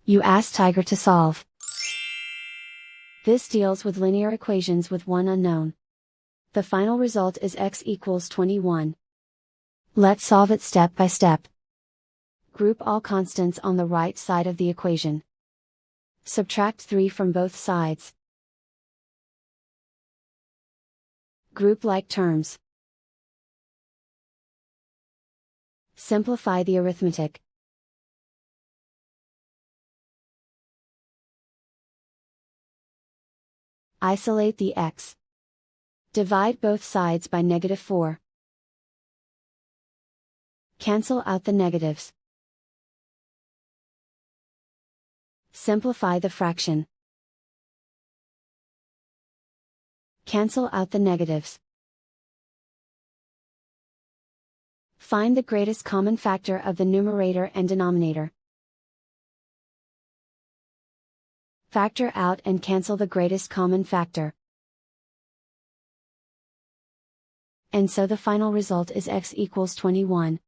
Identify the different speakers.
Speaker 1: You ask Tiger to solve. This deals with linear equations with one unknown. The final result is x equals 21. Let's solve it step by step. Group all constants on the right side of the equation. Subtract 3 from both sides. Group like terms. Simplify the arithmetic. Isolate the x. Divide both sides by -4. Cancel out the negatives. Simplify the fraction. Cancel out the negatives. Find the greatest common factor of the numerator and denominator. Factor out and cancel the greatest common factor. And so the final result is x equals 21.